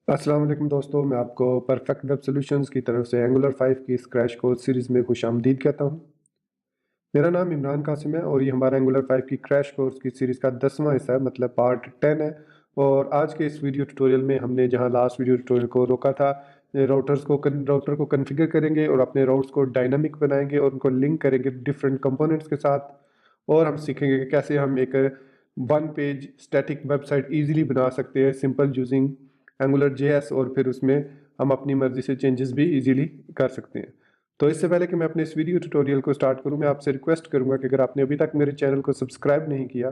अस्सलाम वालेकुम दोस्तों, मैं आपको परफेक्ट वेब सॉल्यूशंस की तरफ से एंगुलर 5 की इस क्रैश कोर्स सीरीज़ में खुशामदीद कहता हूँ। मेरा नाम इमरान कासिम है और ये हमारा एंगुलर 5 की क्रैश कोर्स की सीरीज़ का 10वां हिस्सा है, मतलब पार्ट 10 है। और आज के इस वीडियो ट्यूटोरियल में हमने जहाँ लास्ट वीडियो ट्यूटोरियल को रोका था, राउटर को कॉन्फ़िगर करेंगे और अपने राउट्स को डायनामिक बनाएंगे और उनको लिंक करेंगे डिफरेंट कंपोनेंट्स के साथ। और हम सीखेंगे कि कैसे हम एक one page static website easily बना सकते हैं सिंपल यूजिंग एंगुलर जेएस, और फिर उसमें हम अपनी मर्ज़ी से चेंजेस भी ईजिली कर सकते हैं। तो इससे पहले कि मैं अपने इस वीडियो ट्यूटोरियल को स्टार्ट करूं, मैं आपसे रिक्वेस्ट करूंगा कि अगर आपने अभी तक मेरे चैनल को सब्सक्राइब नहीं किया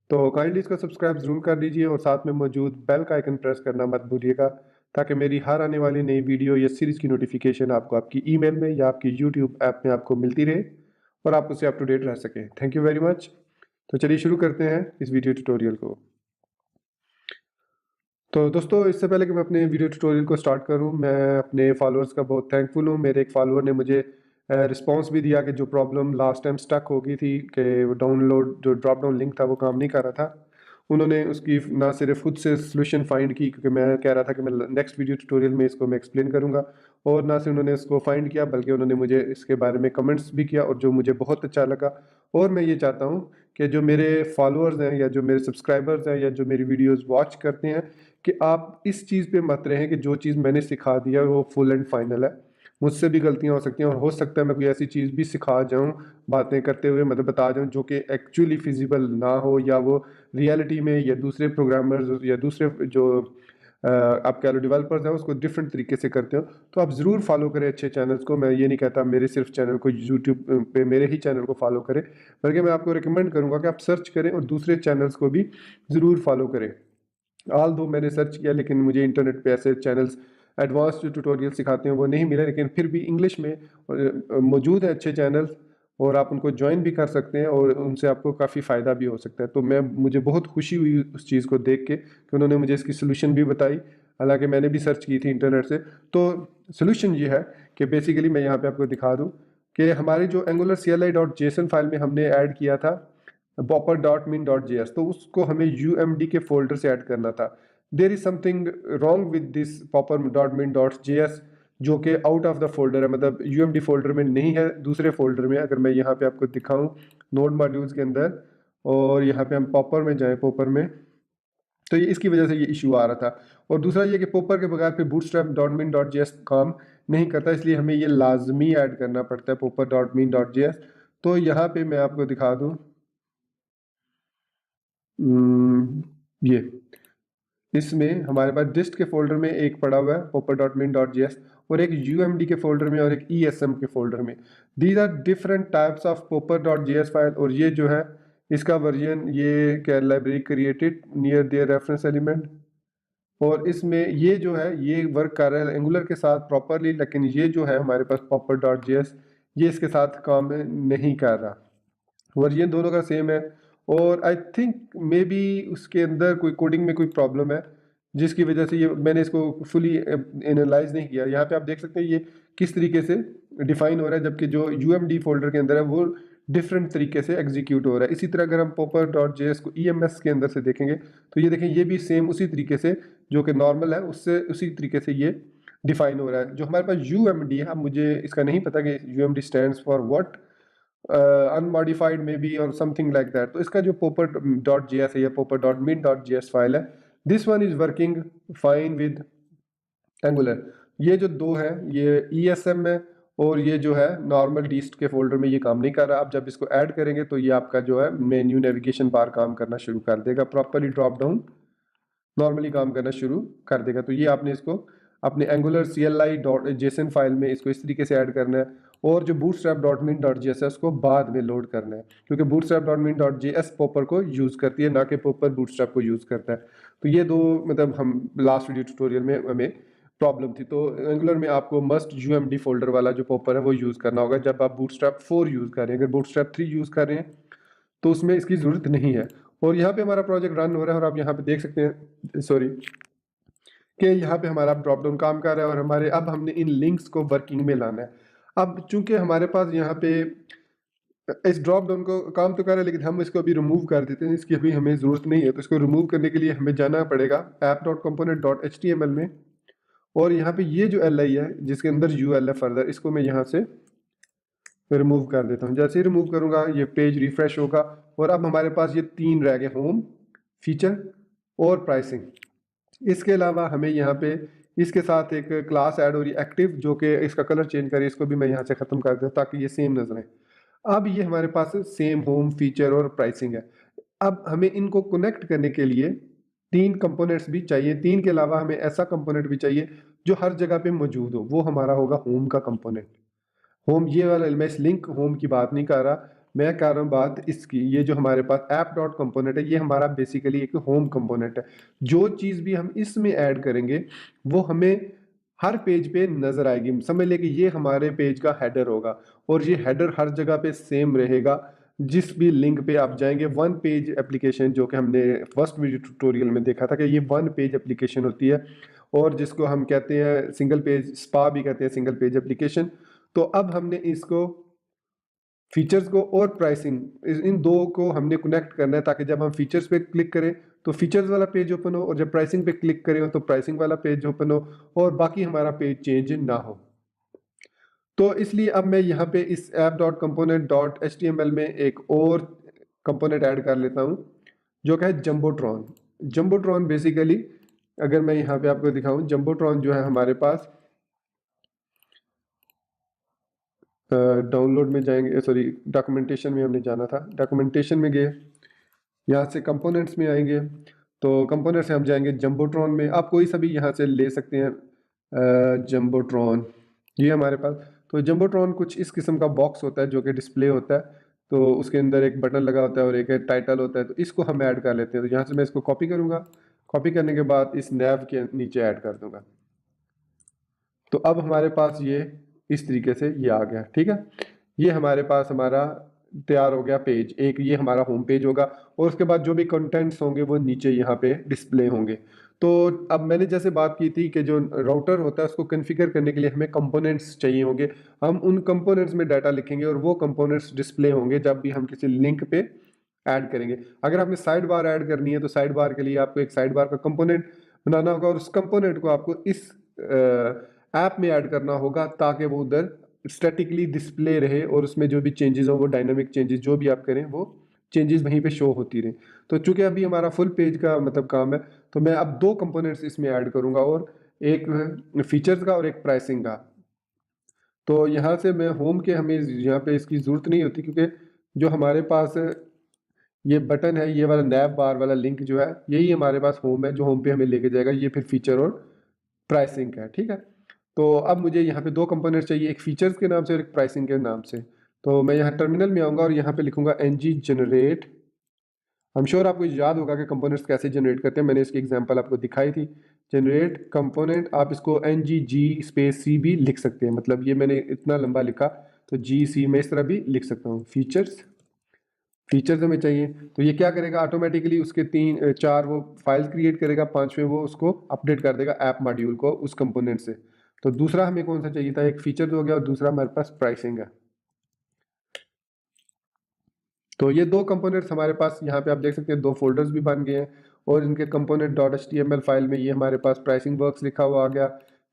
तो काइंडली इसको सब्सक्राइब ज़रूर कर लीजिए और साथ में मौजूद बेल का आइकन प्रेस करना मत भूलिएगा, ताकि मेरी हर आने वाली नई वीडियो या सीरीज़ की नोटिफिकेशन आपको आपकी ईमेल में या आपकी यूट्यूब ऐप में आपको मिलती रहे और आप उससे अप टू डेट रह सकें। Thank you very much. तो चलिए शुरू करते हैं इस वीडियो ट्यूटोरियल को। तो दोस्तों, इससे पहले कि मैं अपने वीडियो ट्यूटोरियल को स्टार्ट करूं, मैं अपने फॉलोअर्स का बहुत थैंकफुल हूं। मेरे एक फॉलोअर ने मुझे रिस्पांस भी दिया कि जो प्रॉब्लम लास्ट टाइम स्टक हो गई थी कि डाउनलोड जो ड्रॉप डाउन लिंक था वो काम नहीं कर रहा था, उन्होंने उसकी ना सिर्फ खुद से सोल्यूशन फाइंड की, क्योंकि मैं कह रहा था कि मैं नेक्स्ट वीडियो ट्यूटोरियल में इसको मैं एक्सप्लेन करूंगा, और ना सिर्फ उन्होंने इसको फाइंड किया बल्कि उन्होंने मुझे इसके बारे में कमेंट्स भी किया, और जो मुझे बहुत अच्छा लगा। और मैं ये चाहता हूँ कि जो मेरे फॉलोअर्स हैं या जो मेरे सब्सक्राइबर्स हैं या जो मेरी वीडियोज़ वॉच करते हैं, कि आप इस चीज़ पे मत रहें कि जो चीज़ मैंने सिखा दिया वो फुल एंड फाइनल है। मुझसे भी गलतियाँ हो सकती हैं और हो सकता है मैं कोई ऐसी चीज़ भी सिखा जाऊँ, बातें करते हुए मतलब बता जाऊँ जो कि एक्चुअली फिजिबल ना हो, या वो रियलिटी में या दूसरे प्रोग्रामर्स या दूसरे जो आप कह लो डेवलपर्स हैं उसको डिफरेंट तरीके से करते हो। तो आप ज़रूर फॉलो करें अच्छे चैनल्स को। मैं ये नहीं कहता मेरे सिर्फ चैनल को यूट्यूब पे मेरे ही चैनल को फॉलो करें, बल्कि मैं आपको रिकमेंड करूँगा कि आप सर्च करें और दूसरे चैनल्स को भी ज़रूर फॉलो करें। ऑल दो मैंने सर्च किया लेकिन मुझे इंटरनेट पे ऐसे चैनल्स एडवांस जो ट्यूटोरियल सिखाते हैं वो नहीं मिले, लेकिन फिर भी इंग्लिश में मौजूद है अच्छे चैनल्स, और आप उनको ज्वाइन भी कर सकते हैं और उनसे आपको काफ़ी फ़ायदा भी हो सकता है। तो मुझे बहुत खुशी हुई उस चीज़ को देख के कि उन्होंने मुझे इसकी सोल्यूशन भी बताई, हालांकि मैंने भी सर्च की थी इंटरनेट से। तो सोल्यूशन ये है कि बेसिकली मैं यहाँ पे आपको दिखा दूँ कि हमारी जो एंगुलर CLI.json फाइल में हमने ऐड किया था popper.min.js, तो उसको हमें UMD के फोल्डर से ऐड करना था। There is something wrong with this popper.min.js, जो कि आउट ऑफ द फोल्डर है, मतलब UMD फोल्डर में नहीं है, दूसरे फोल्डर में। अगर मैं यहाँ पे आपको दिखाऊं नोड मॉड्यूल्स के अंदर, और यहाँ पे हम पॉपर में जाएं, पॉपर में, तो ये इसकी वजह से ये इशू आ रहा था। और दूसरा ये कि पॉपर के बगैर फिर bootstrap.min.js काम नहीं करता, इसलिए हमें ये लाजमी ऐड करना पड़ता है popper.min.js। तो यहाँ पे मैं आपको दिखा दूँ, ये इसमें हमारे पास डिस्ट के फोल्डर में एक पड़ा हुआ है popper.min.js, और एक UMD के फोल्डर में और एक ESM के फोल्डर में। These are different types of popper.js file, और ये जो है इसका वर्जन ये क्या library created near their reference element, और इसमें ये जो है ये वर्क कर रहा है एंगुलर के साथ प्रॉपरली, लेकिन ये जो है हमारे पास popper.js ये इसके साथ काम नहीं कर रहा। वर्जन दोनों का सेम है, और आई थिंक मे बी उसके अंदर कोई कोडिंग में कोई प्रॉब्लम है जिसकी वजह से ये मैंने इसको फुली एनालाइज नहीं किया। यहाँ पे आप देख सकते हैं ये किस तरीके से डिफाइन हो रहा है, जबकि जो UMD फोल्डर के अंदर है वो डिफरेंट तरीके से एग्जीक्यूट हो रहा है। इसी तरह अगर हम popper.js को EMS के अंदर से देखेंगे तो ये देखें, ये भी सेम उसी तरीके से जो कि नॉर्मल है उससे उसी तरीके से ये डिफाइन हो रहा है। जो हमारे पास UMD है, अब मुझे इसका नहीं पता कि UMD stands for what, unmodified में बी और समथिंग लाइक दैट। तो इसका जो popper.js है या popper.min.js फाइल है, this one is working fine with angular. ये जो दो है ये ESM है, और ये जो है नॉर्मल डीस्ट के फोल्डर में ये काम नहीं कर रहा। आप जब इसको ऐड करेंगे तो ये आपका जो है मेन्यू नेविगेशन बार काम करना शुरू कर देगा, प्रॉपरली ड्रॉप डाउन नॉर्मली काम करना शुरू कर देगा। तो ये आपने इसको अपने एंगुलर CLI.json फाइल में इसको इस तरीके से ऐड करना है, और जो bootstrap.min.js है उसको बाद में लोड करना है, क्योंकि bootstrap.min.js पॉपर को यूज़ करती है, ना कि पॉपर बूटस्ट्रैप को यूज़ करता है। तो ये दो मतलब हम लास्ट वीडियो ट्यूटोरियल में हमें प्रॉब्लम थी। तो एंगुलर में आपको मस्ट UMD फोल्डर वाला जो पॉपर है वो यूज़ करना होगा जब आप bootstrap 4 यूज़ कर रहे हैं। अगर bootstrap 3 यूज़ कर रहे हैं तो उसमें इसकी ज़रूरत नहीं है। और यहाँ पे हमारा प्रोजेक्ट रन हो रहा है, और आप यहाँ पे देख सकते हैं, सॉरी, कि यहाँ पे हमारा ड्रॉप डाउन काम कर रहा है, और हमारे अब हमने इन लिंक्स को वर्किंग में लाना है। अब चूंकि हमारे पास यहाँ पे इस ड्रॉप डाउन को काम तो कर रहा है, लेकिन हम इसको अभी रिमूव कर देते हैं, इसकी अभी हमें ज़रूरत नहीं है। तो इसको रिमूव करने के लिए हमें जाना पड़ेगा app.component.html में, और यहाँ पे ये जो li है जिसके अंदर ul है फर्दर, इसको मैं यहाँ से रिमूव कर देता हूँ। जैसे ही रिमूव करूँगा ये पेज रिफ्रेश होगा, और अब हमारे पास ये तीन रह गए, होम, फीचर और प्राइसिंग। इसके अलावा हमें यहाँ पे इसके साथ एक क्लास ऐड हो रही है एक्टिव, जो कि इसका कलर चेंज करे, इसको भी मैं यहाँ से ख़त्म कर देता हूँ ताकि ये सेम नजर आए। अब ये हमारे पास सेम होम, फीचर और प्राइसिंग है। अब हमें इनको कनेक्ट करने के लिए तीन कंपोनेंट्स भी चाहिए। तीन के अलावा हमें ऐसा कंपोनेंट भी चाहिए जो हर जगह पे मौजूद हो, वो हमारा होगा होम का कंपोनेंट। होम ये वाला, मैं इस लिंक होम की बात नहीं कर रहा, मैं कर रहा हूँ बात इसकी। ये जो हमारे पास ऐप डॉट कंपोनेंट है, ये हमारा बेसिकली एक होम कंपोनेंट है। जो चीज़ भी हम इसमें ऐड करेंगे वो हमें हर पेज पे नज़र आएगी। समझ ले कि ये हमारे पेज का हेडर होगा, और ये हेडर हर जगह पे सेम रहेगा। जिस भी लिंक पे आप जाएंगे, वन पेज एप्लीकेशन, जो कि हमने फर्स्ट वीडियो ट्यूटोरियल में देखा था कि ये वन पेज एप्लीकेशन होती है, और जिसको हम कहते हैं सिंगल पेज, स्पा भी कहते हैं सिंगल पेज एप्लीकेशन। तो अब हमने इसको, फीचर्स को और प्राइसिंग, इन दो को हमने कनेक्ट करना है, ताकि जब हम फीचर्स पे क्लिक करें तो फीचर्स वाला पेज ओपन हो, और जब प्राइसिंग पे क्लिक करें तो प्राइसिंग वाला पेज ओपन हो, और बाकी हमारा पेज चेंज ना हो। तो इसलिए अब मैं यहाँ पे इस app.component.html में एक और कंपोनेंट ऐड कर लेता हूँ, जो कि है जम्बोट्रॉन। जम्बोट्रॉन बेसिकली, अगर मैं यहाँ पे आपको दिखाऊं, जम्बोट्रॉन जो है हमारे पास, डाउनलोड में जाएंगे, सॉरी डॉक्यूमेंटेशन में हमने जाना था, डॉक्यूमेंटेशन में गए, यहाँ से कंपोनेंट्स में आएंगे, तो कंपोनेंट से हम जाएंगे जम्बोट्रॉन में। आप कोई सा भी यहाँ से ले सकते हैं जम्बोट्रॉन, ये हमारे पास। तो जम्बोट्रॉन कुछ इस किस्म का बॉक्स होता है जो कि डिस्प्ले होता है, तो उसके अंदर एक बटन लगा होता है और एक टाइटल होता है। तो इसको हम ऐड कर लेते हैं। तो यहाँ से मैं इसको कॉपी करूँगा, कॉपी करने के बाद इस नैव के नीचे ऐड कर दूँगा। तो अब हमारे पास ये इस तरीके से ये आ गया, ठीक है। ये हमारे पास हमारा तैयार हो गया पेज एक, ये हमारा होम पेज होगा, और उसके बाद जो भी कंटेंट्स होंगे वो नीचे यहाँ पे डिस्प्ले होंगे। तो अब मैंने जैसे बात की थी कि जो राउटर होता है उसको कॉन्फ़िगर करने के लिए हमें कंपोनेंट्स चाहिए होंगे। हम उन कंपोनेंट्स में डाटा लिखेंगे, और वो कंपोनेंट्स डिस्प्ले होंगे जब भी हम किसी लिंक पे ऐड करेंगे। अगर आपने साइड बार ऐड करनी है तो साइड बार के लिए आपको एक साइड बार का कंपोनेंट बनाना होगा, और उस कंपोनेंट को आपको इस ऐप में ऐड करना होगा, ताकि वो उधर स्टैटिकली डिस्प्ले रहे, और उसमें जो भी चेंजेस हो, वो डायनामिक चेंजेस जो भी आप करें वो चेंजेस वहीं पे शो होती रहे। तो चूंकि अभी हमारा फुल पेज का मतलब काम है, तो मैं अब दो कंपोनेंट्स इसमें ऐड करूंगा, और एक फीचर्स का और एक प्राइसिंग का। तो यहाँ से मैं होम के, हमें यहाँ पे इसकी ज़रूरत नहीं होती, क्योंकि जो हमारे पास ये बटन है, ये वाला नैव बार वाला लिंक जो है, यही हमारे पास होम है, जो होम पे हमें लेके जाएगा। ये फिर फीचर और प्राइसिंग का है, ठीक है। तो अब मुझे यहाँ पे दो कंपोनेंट चाहिए, एक फीचर्स के नाम से और एक प्राइसिंग के नाम से। तो मैं यहाँ टर्मिनल में आऊँगा और यहाँ पे लिखूंगा ng जनरेट। हम श्योर आपको याद होगा कि कंपोनेंट्स कैसे जनरेट करते हैं, मैंने इसकी एग्जांपल आपको दिखाई थी। जनरेट कंपोनेंट, आप इसको ng स्पेस c भी लिख सकते हैं, मतलब ये मैंने इतना लंबा लिखा तो gc मैं इस तरह भी लिख सकता हूँ। फीचर्स हमें चाहिए, तो ये क्या करेगा, ऑटोमेटिकली उसके तीन चार वो फाइल्स क्रिएट करेगा, पांचवें वो उसको अपडेट कर देगा ऐप मॉड्यूल को उस कंपोनेंट से। तो दूसरा हमें कौन सा चाहिए था, एक फीचर हो गया और दूसरा हमारे पास प्राइसिंग है। तो ये दो कंपोनेंट्स हमारे पास यहाँ पे आप देख सकते हैं, दो फोल्डर्स भी बन गए हैं, और इनके कंपोनेंट डॉट HTML फाइल में ये हमारे पास प्राइसिंग वर्क्स लिखा हुआ आ गया,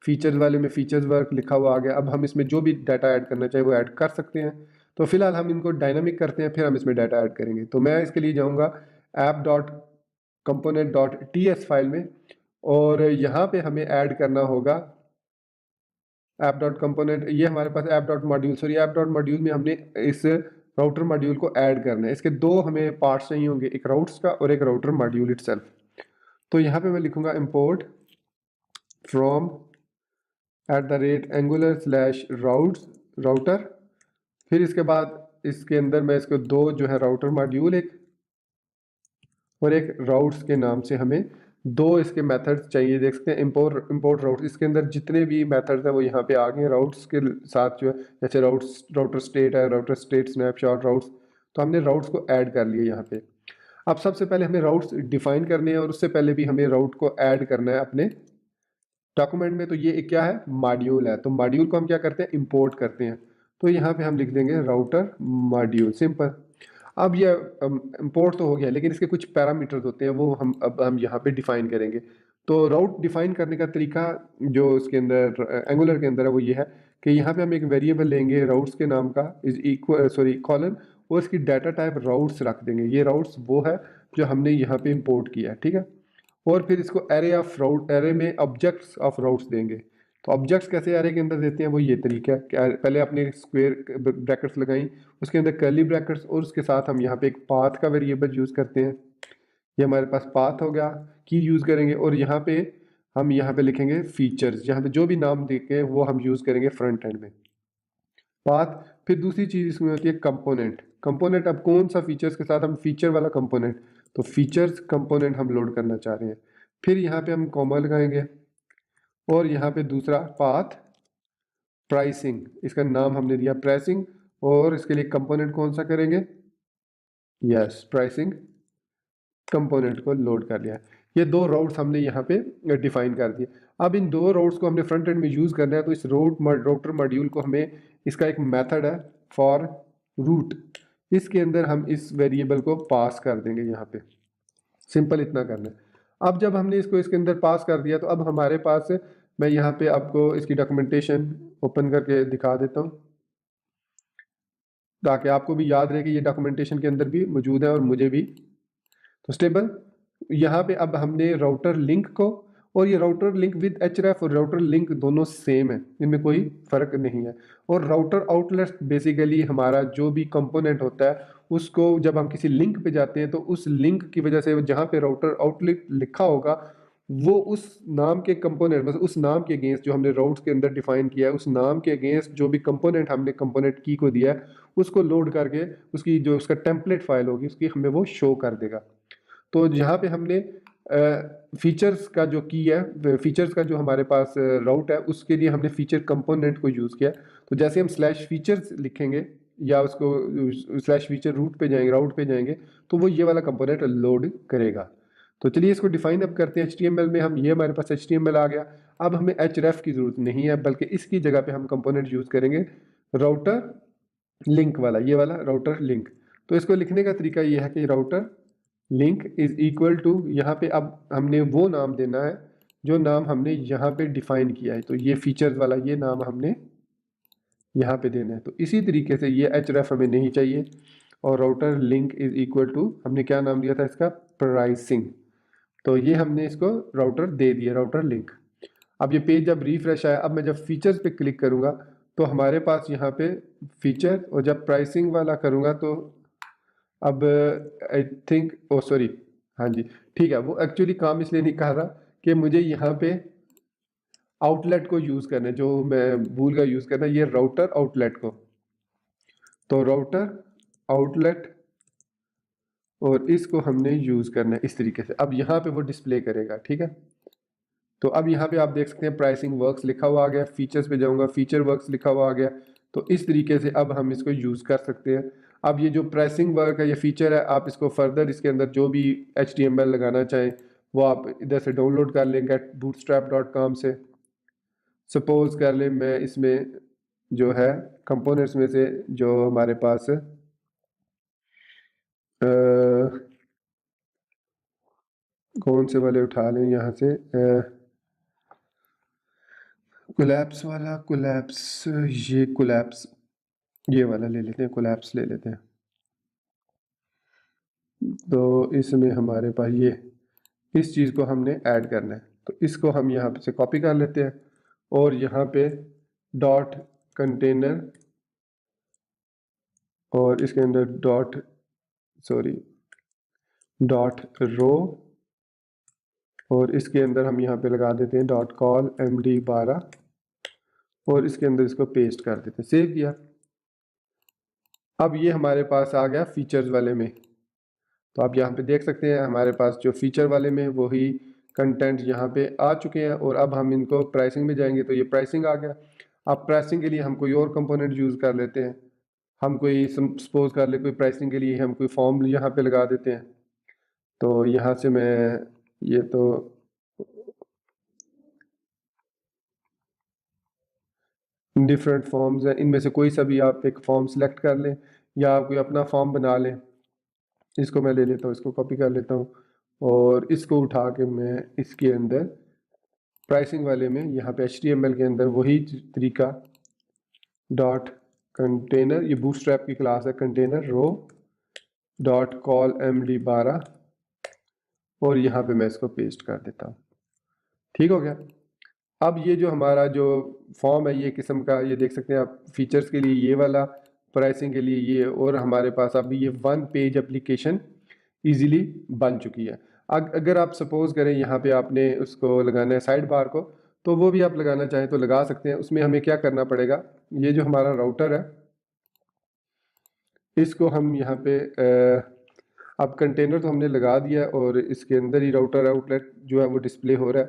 फीचर्स वाले में फीचर्स वर्क लिखा हुआ आ गया। अब हम इसमें जो भी डाटा ऐड करना चाहे वो ऐड कर सकते हैं। तो फिलहाल हम इनको डायनामिक करते हैं, फिर हम इसमें डाटा ऐड करेंगे। तो मैं इसके लिए जाऊँगा app dot component dot TS file में, और यहाँ पे हमें ऐड करना होगा ऐप डॉट कंपोनेंट, ये हमारे पास app dot module, sorry app dot module में हमने इस राउटर मॉड्यूल को ऐड करना है। इसके दो हमें पार्ट्स चाहिए होंगे, एक राउट्स का और एक राउटर मॉड्यूल इटसेल्फ। तो यहाँ पे मैं लिखूंगा इंपोर्ट फ्रॉम @angular/routes राउटर। फिर इसके बाद इसके अंदर मैं इसको दो जो है राउटर मॉड्यूल एक और एक राउट्स के नाम से हमें दो इसके मेथड्स चाहिए। देख सकते हैं इंपोर्ट राउट्स, इसके अंदर जितने भी मेथड्स हैं वो यहाँ पे आ गए राउट्स के साथ जो है, जैसे राउटर स्टेट है, राउटर स्टेट स्नैपशॉट राउट्स। तो हमने राउट्स को ऐड कर लिया यहाँ पे। अब सबसे पहले हमें राउट्स डिफाइन करने हैं, और उससे पहले भी हमें राउट को ऐड करना है अपने डॉक्यूमेंट में। तो ये क्या है, मॉड्यूल है, तो मॉड्यूल को हम क्या करते हैं, इंपोर्ट करते हैं। तो यहाँ पे हम लिख देंगे राउटर मॉड्यूल, सिंपल। अब ये इंपोर्ट तो हो गया, लेकिन इसके कुछ पैरामीटर्स होते हैं, वो हम यहाँ पे डिफाइन करेंगे। तो राउट डिफाइन करने का तरीका जो उसके अंदर एंगुलर के अंदर है वो ये है कि यहाँ पे हम एक वेरिएबल लेंगे राउट्स के नाम का, इज इक्वल सॉरी कॉलन, और इसकी डाटा टाइप राउट्स रख देंगे। ये राउट्स वो है जो हमने यहाँ पे इंपोर्ट किया है, ठीक है। और फिर इसको एरे ऑफ राउट, एरे में ऑब्जेक्ट्स ऑफ राउट्स देंगे। तो ऑब्जेक्ट्स कैसे एरे के अंदर देते हैं, वो ये तरीका है कि पहले आपने स्क्वायर ब्रैकेट्स लगाई, उसके अंदर कर्ली ब्रैकेट्स, और उसके साथ हम यहाँ पे एक पाथ का वेरिएबल यूज़ करते हैं। ये हमारे पास पाथ हो गया, की यूज़ करेंगे, और यहाँ पे हम यहाँ पे लिखेंगे फीचर्स, यहाँ पे जो भी नाम देके वो हम यूज़ करेंगे फ्रंट एंड में, पाथ। फिर दूसरी चीज़ इसमें होती है कंपोनेंट। कंपोनेंट, अब कौन सा फीचर्स के साथ, हम फीचर वाला कंपोनेंट, तो फीचर्स कंपोनेंट हम लोड करना चाह रहे हैं। फिर यहाँ पे हम कॉमा लगाएंगे, और यहाँ पे दूसरा पाथ प्राइसिंग, इसका नाम हमने दिया प्राइसिंग, और इसके लिए कंपोनेंट कौन सा करेंगे, यस प्राइसिंग कंपोनेंट को लोड कर लिया। ये दो राउट्स हमने यहाँ पे डिफाइन कर दिए। अब इन दो राउट्स को हमने फ्रंट एंड में यूज़ करना है, तो इस राउटर मॉड्यूल को हमें, इसका एक मेथड है फॉर रूट, इसके अंदर हम इस वेरिएबल को पास कर देंगे यहाँ पे, सिंपल इतना करना है। अब जब हमने इसको इसके अंदर पास कर दिया, तो अब हमारे पास, मैं यहाँ पे आपको इसकी डॉक्यूमेंटेशन ओपन करके दिखा देता हूँ, ताकि आपको भी याद रहे कि ये डॉक्यूमेंटेशन के अंदर भी मौजूद है और मुझे भी। तो स्टेबल, यहाँ पे अब हमने राउटर लिंक को, और ये राउटर लिंक विद एचरेफ और राउटर लिंक दोनों सेम है, इनमें कोई फर्क नहीं है। और राउटर आउटलेट बेसिकली हमारा जो भी कंपोनेंट होता है, उसको जब हम किसी लिंक पे जाते हैं, तो उस लिंक की वजह से जहाँ पे राउटर आउटलेट लिखा होगा, वो उस नाम के कंपोनेंट, मतलब उस नाम के अगेंस्ट जो हमने राउट्स के अंदर डिफाइन किया है, उस नाम के अगेंस्ट जो भी कंपोनेंट हमने कंपोनेंट की को दिया है, उसको लोड करके उसकी जो उसका टेम्पलेट फाइल होगी उसकी हमें वो शो कर देगा। तो यहाँ पे हमने फीचर्स का जो की है, फीचर्स का जो हमारे पास राउट है, उसके लिए हमने फीचर कंपोनेंट को यूज़ किया। तो जैसे हम स्लैश फीचर्स लिखेंगे, या उसको स्लैश फीचर रूट पे जाएंगे, राउट पे जाएंगे, तो वो ये वाला कंपोनेंट लोड करेगा। तो चलिए इसको डिफाइन अब करते हैं HTML में। हम, ये हमारे पास HTML आ गया। अब हमें href की ज़रूरत नहीं है, बल्कि इसकी जगह पे हम कंपोनेंट यूज़ करेंगे राउटर लिंक वाला, ये वाला राउटर लिंक। तो इसको लिखने का तरीका ये है कि router link is equal to, यहाँ पे अब हमने वो नाम देना है जो नाम हमने यहाँ पे डिफाइन किया है। तो ये फीचर्स वाला ये नाम हमने यहाँ पे देना है। तो इसी तरीके से ये href हमें नहीं चाहिए, और router link is equal to, हमने क्या नाम दिया था इसका, प्राइसिंग। तो ये हमने इसको राउटर दे दिया, राउटर लिंक। अब ये पेज जब रिफ्रेश आया, अब मैं जब फीचर्स पे क्लिक करूँगा, तो हमारे पास यहाँ पे फीचर, और जब प्राइसिंग वाला करूँगा, तो अब आई थिंक, ओ सॉरी, हाँ जी ठीक है, वो एक्चुअली काम इसलिए नहीं कर रहा कि मुझे यहाँ पे आउटलेट को यूज़ करना है, जो मैं भूल गया यूज़ करना, ये राउटर आउटलेट को। तो राउटर आउटलेट, और इसको हमने यूज़ करना है इस तरीके से। अब यहाँ पे वो डिस्प्ले करेगा, ठीक है। तो अब यहाँ पे आप देख सकते हैं प्राइसिंग वर्क्स लिखा हुआ आ गया, फीचर्स पे जाऊँगा, फीचर वर्क्स लिखा हुआ आ गया। तो इस तरीके से अब हम इसको यूज़ कर सकते हैं। अब ये जो प्राइसिंग वर्क है, ये फीचर है, आप इसको फर्दर इसके अंदर जो भी HTML लगाना चाहें, वो आप इधर से डाउनलोड कर लें bootstrap.com से। सपोज कर लें मैं इसमें जो है कंपोनेंट्स में से जो हमारे पास कौन से वाले उठा लें यहाँ से, कोलैप्स वाला, कोलैप्स, ये कोलैप्स, ये वाला ले लेते हैं, कोलैप्स ले लेते हैं। तो इसमें हमारे पास ये, इस चीज़ को हमने ऐड करना है, तो इसको हम यहाँ पे से कॉपी कर लेते हैं, और यहाँ पे डॉट कंटेनर, और इसके अंदर डॉट, सॉरी, डॉट रो, और इसके अंदर हम यहाँ पे लगा देते हैं डॉट कॉल MD12, और इसके अंदर इसको पेस्ट कर देते हैं, सेव किया। अब ये हमारे पास आ गया फीचर्स वाले में। तो आप यहाँ पे देख सकते हैं हमारे पास जो फीचर वाले में वही कंटेंट यहाँ पे आ चुके हैं, और अब हम इनको प्राइसिंग में जाएंगे, तो ये प्राइसिंग आ गया। अब प्राइसिंग के लिए हम कोई और कंपोनेंट यूज़ कर लेते हैं। हम कोई सपोज कर ले, कोई प्राइसिंग के लिए हम कोई फॉर्म यहाँ पे लगा देते हैं। तो यहाँ से मैं, ये तो डिफरेंट फॉर्म्स हैं, इनमें से कोई सा भी आप एक फॉर्म सेलेक्ट कर लें या आप कोई अपना फॉर्म बना लें। इसको मैं ले लेता हूँ, इसको कॉपी कर लेता हूँ और इसको उठा के मैं इसके अंदर प्राइसिंग वाले में यहाँ पे HTML के अंदर वही तरीका डॉट कंटेनर, ये बूटस्ट्रैप की क्लास है, कंटेनर रो डॉट कॉल MD12 और यहाँ पे मैं इसको पेस्ट कर देता हूँ। ठीक हो गया। अब ये जो हमारा जो फॉर्म है ये किस्म का, ये देख सकते हैं आप, फीचर्स के लिए ये वाला, प्राइसिंग के लिए ये, और हमारे पास अभी ये 1 पेज एप्लीकेशन इजीली बन चुकी है। अगर आप सपोज करें यहाँ पे आपने उसको लगाना है साइड बार को, तो वो भी आप लगाना चाहें तो लगा सकते हैं। उसमें हमें क्या करना पड़ेगा, ये जो हमारा राउटर है इसको हम यहाँ पे अब कंटेनर तो हमने लगा दिया और इसके अंदर ही राउटर आउटलेट जो है वो डिस्प्ले हो रहा है।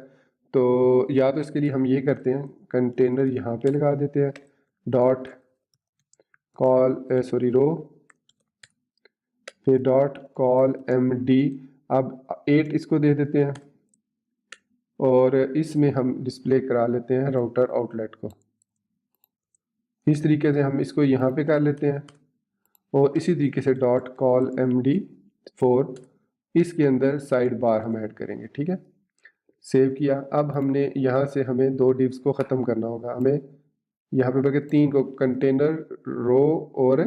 तो या तो इसके लिए हम ये करते हैं, कंटेनर यहाँ पे लगा देते हैं डॉट कॉल रो, फिर डॉट कॉल MD, अब 8 इसको दे देते हैं और इसमें हम डिस्प्ले करा लेते हैं राउटर आउटलेट को। इस तरीके से हम इसको यहाँ पे कर लेते हैं और इसी तरीके से डॉट कॉल MD4 इसके अंदर साइड बार हम ऐड करेंगे। ठीक है, सेव किया। अब हमने यहाँ से हमें 2 डिव्स को ख़त्म करना होगा, हमें यहाँ पे बल्कि 3 को, कंटेनर रो और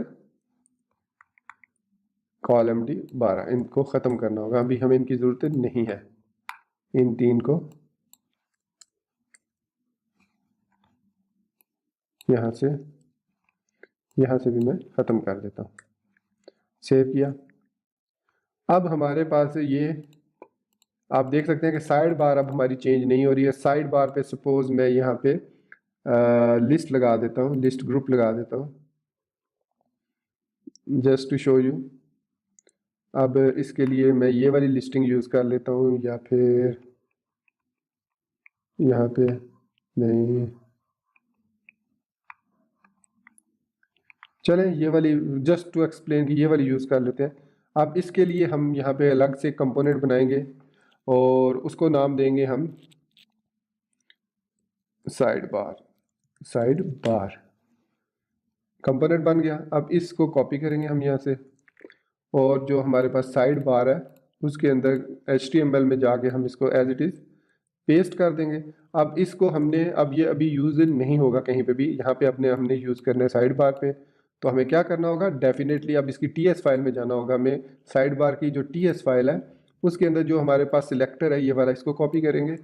कॉल MD12 इनको ख़त्म करना होगा। अभी हमें इनकी ज़रूरत नहीं है, इन 3 को यहाँ से भी मैं ख़त्म कर देता हूँ। सेव किया। अब हमारे पास ये आप देख सकते हैं कि साइड बार अब हमारी चेंज नहीं हो रही है। साइड बार पे सपोज मैं यहाँ पे लिस्ट लगा देता हूँ, लिस्ट ग्रुप लगा देता हूँ जस्ट टू शो यू। अब इसके लिए मैं ये वाली लिस्टिंग यूज़ कर लेता हूँ या फिर यहाँ पे नहीं, चलें ये वाली जस्ट टू एक्सप्लेन की ये वाली यूज़ कर लेते हैं। अब इसके लिए हम यहाँ पे अलग से कंपोनेंट बनाएंगे और उसको नाम देंगे हम साइड बार कंपोनेंट बन गया। अब इसको कॉपी करेंगे हम यहाँ से और जो हमारे पास साइड बार है उसके अंदर HTML में जाके हम इसको एज इट इज़ पेस्ट कर देंगे। अब इसको हमने, अब ये अभी यूज़ नहीं होगा कहीं पे भी, यहाँ पे हमने यूज़ करना है साइड बार पे। तो हमें क्या करना होगा, डेफिनेटली अब इसकी TS फाइल में जाना होगा। हमें साइड बार की जो TS फाइल है उसके अंदर जो हमारे पास सिलेक्टर है ये वाला, इसको कॉपी करेंगे।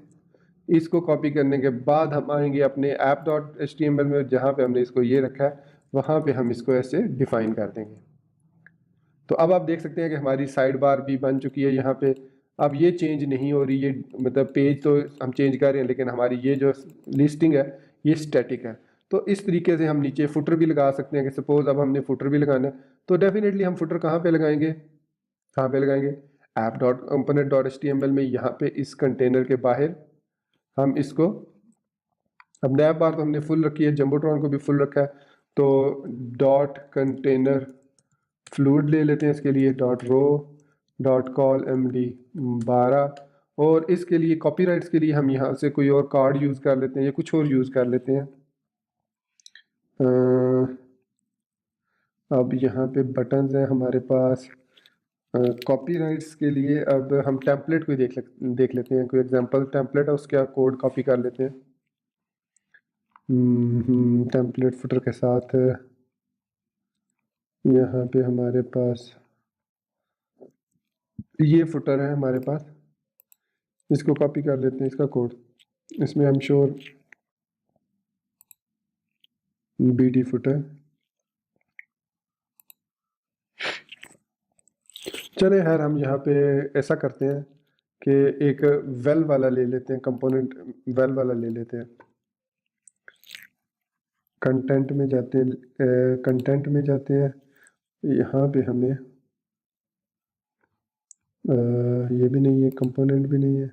इसको कॉपी करने के बाद हम आएंगे अपने app.html में, जहाँ पे हमने इसको ये रखा है वहाँ पे हम इसको ऐसे डिफ़ाइन कर देंगे। तो अब आप देख सकते हैं कि हमारी साइड बार भी बन चुकी है यहाँ पे। अब ये चेंज नहीं हो रही, ये मतलब पेज तो हम चेंज कर रहे हैं लेकिन हमारी ये जो लिस्टिंग है ये स्टैटिक है। तो इस तरीके से हम नीचे फुटर भी लगा सकते हैं कि सपोज अब हमने फुटर भी लगाना है तो डेफिनेटली हम फुटर कहाँ पे लगाएंगे, कहाँ पे लगाएंगे, app.component.html में, यहाँ पे इस कंटेनर के बाहर हम इसको, अब नैप बार तो हमने फुल रखी है, जम्बोट्रॉन को भी फुल रखा है, तो डॉट कंटेनर फ्लूइड ले लेते हैं इसके लिए, dot row dot call MD12 और इसके लिए कॉपीराइट्स के लिए हम यहाँ से कोई और कार्ड यूज़ कर लेते हैं या कुछ और यूज़ कर लेते हैं। अब यहाँ पे बटन्स हैं हमारे पास कॉपीराइट्स के लिए। अब हम टेम्पलेट को देख लेते हैं, कोई एग्जांपल टेम्पलेट है उसका कोड कॉपी कर लेते हैं। टेम्पलेट फुटर के साथ यहाँ पे हमारे पास ये फुटर है हमारे पास, इसको कॉपी कर लेते हैं इसका कोड। इसमें हम श्योर BD फुटर, चले यार हम यहाँ पे ऐसा करते हैं कि एक वेल वाला ले लेते हैं, कंपोनेंट वेल वाला ले लेते हैं। कंटेंट में जाते हैं, कंटेंट में जाते हैं, यहाँ पे हमें ये भी नहीं है, कंपोनेंट भी नहीं है।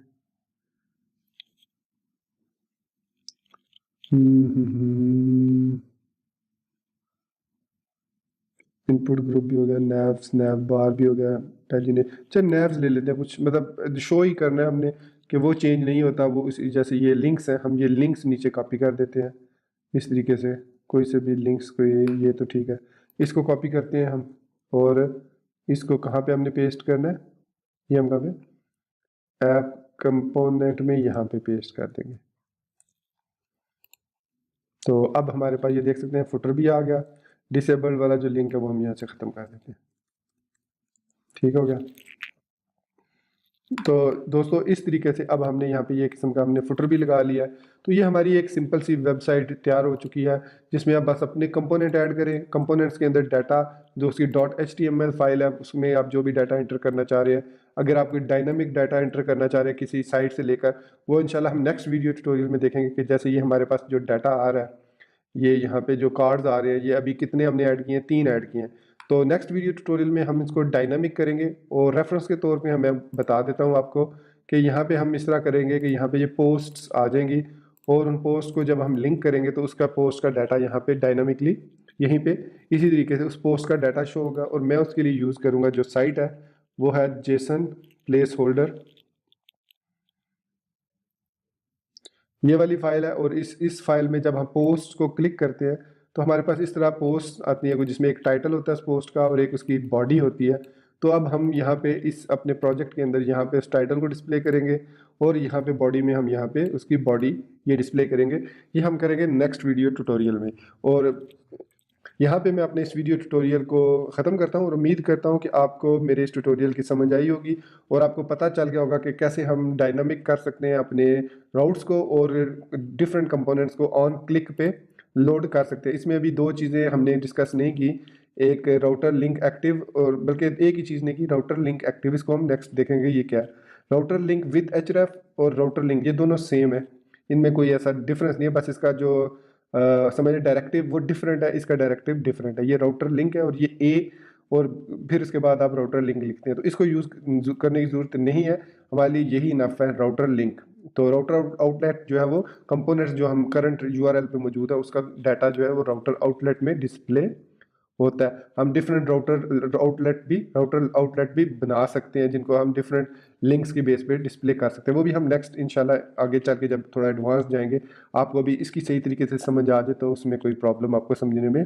इनपुट ग्रुप भी हो गया, नैव स्नैप बार भी हो गया, पैजिने, चल नैव्स ले लेते हैं, कुछ मतलब शो ही करना है हमने कि वो चेंज नहीं होता वो जैसे ये लिंक्स हैं, हम ये लिंक्स नीचे कॉपी कर देते हैं, इस तरीके से कोई से भी लिंक्स कोई, ये तो ठीक है। इसको कॉपी करते हैं हम और इसको कहाँ पे हमने पेस्ट करना है, ये हम कहाँ पे ऐप कंपोनेंट में यहाँ पे पेस्ट कर देंगे। तो अब हमारे पास ये देख सकते हैं फुटर भी आ गया। डिसेबल्ड वाला जो लिंक है वो हम यहाँ से ख़त्म कर देते हैं। ठीक हो गया। तो दोस्तों इस तरीके से अब हमने यहाँ पे ये किस्म का हमने फुटर भी लगा लिया है। तो ये हमारी एक सिंपल सी वेबसाइट तैयार हो चुकी है, जिसमें आप बस अपने कंपोनेंट ऐड करें, कंपोनेंट्स के अंदर डाटा जो उसकी .html फाइल है उसमें आप जो भी डाटा एंटर करना चाह रहे हैं, अगर आप कोई डायनामिक डाटा एंटर करना चाह रहे हैं किसी साइट से लेकर, वो इंशाल्लाह हम नेक्स्ट वीडियो ट्यूटोरियल में देखेंगे कि जैसे ये हमारे पास जो डाटा आ रहा है, ये यहाँ पे जो कार्ड्स आ रहे हैं, ये अभी कितने हमने ऐड किए हैं, 3 ऐड किए हैं। तो नेक्स्ट वीडियो ट्यूटोरियल में हम इसको डायनामिक करेंगे और रेफरेंस के तौर पे मैं बता देता हूँ आपको कि यहाँ पे हम इस तरह करेंगे कि यहाँ पे ये पोस्ट्स आ जाएंगी और उन पोस्ट को जब हम लिंक करेंगे तो उसका पोस्ट का डाटा यहाँ पे डायनामिकली यहीं पे इसी तरीके से उस पोस्ट का डाटा शो होगा। और मैं उसके लिए यूज़ करूँगा जो साइट है वो है जेसन प्लेस होल्डर, ये वाली फाइल है। और इस फाइल में जब हम पोस्ट को क्लिक करते हैं तो हमारे पास इस तरह पोस्ट आती है जिसमें एक टाइटल होता है उस पोस्ट का और एक उसकी बॉडी होती है। तो अब हम यहाँ पे इस अपने प्रोजेक्ट के अंदर यहाँ पे उस टाइटल को डिस्प्ले करेंगे और यहाँ पे बॉडी में हम यहाँ पे उसकी बॉडी ये डिस्प्ले करेंगे। ये हम करेंगे नेक्स्ट वीडियो ट्यूटोरियल में। और यहाँ पे मैं अपने इस वीडियो ट्यूटोरियल को ख़त्म करता हूँ और उम्मीद करता हूँ कि आपको मेरे इस ट्यूटोरियल की समझ आई होगी और आपको पता चल गया होगा कि कैसे हम डायनामिक कर सकते हैं अपने राउट्स को और डिफरेंट कंपोनेंट्स को ऑन क्लिक पे लोड कर सकते हैं। इसमें अभी 2 चीज़ें हमने डिस्कस नहीं की, एक राउटर लिंक एक्टिव और बल्कि एक ही चीज़ नहीं की, राउटर लिंक एक्टिव। इसको हम नेक्स्ट देखेंगे ये क्या है। राउटर लिंक विद href और राउटर लिंक ये दोनों सेम है, इनमें कोई ऐसा डिफरेंस नहीं है, बस इसका जो समझिए डायरेक्टिव वो डिफरेंट है, इसका डायरेक्टिव डिफरेंट है। ये राउटर लिंक है और ये ए और फिर उसके बाद आप राउटर लिंक लिखते हैं, तो इसको यूज़ करने की ज़रूरत नहीं है, हमारे लिए यही इनफ है राउटर लिंक। तो राउटर आउटलेट जो है वो कंपोनेंट्स जो हम करंट यूआरएल पे मौजूद है उसका डाटा जो है वो राउटर आउटलेट में डिस्प्ले होता है। हम डिफरेंट राउटर आउटलेट भी बना सकते हैं जिनको हम डिफरेंट लिंक्स की बेस पे डिस्प्ले कर सकते हैं। वो भी हम नेक्स्ट इंशाल्लाह आगे चल के जब थोड़ा एडवांस जाएंगे आपको भी इसकी सही तरीके से समझ आ जाए तो उसमें कोई प्रॉब्लम आपको समझने में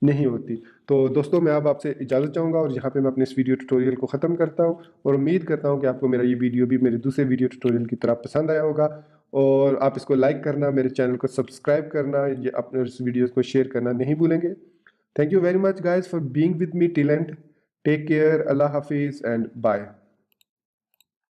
नहीं होती। तो दोस्तों मैं अब आपसे इजाज़त चाहूँगा और यहाँ पे मैं अपने इस वीडियो ट्यूटोरियल को ख़त्म करता हूँ और उम्मीद करता हूँ कि आपको मेरा ये वीडियो भी मेरे दूसरे वीडियो ट्यूटोरियल की तरह पसंद आया होगा। और आप इसको लाइक करना, मेरे चैनल को सब्सक्राइब करना, ये अपने इस वीडियो को शेयर करना नहीं भूलेंगे। Thank you very much guys for being with me till end. Take care. Allah Hafiz and bye.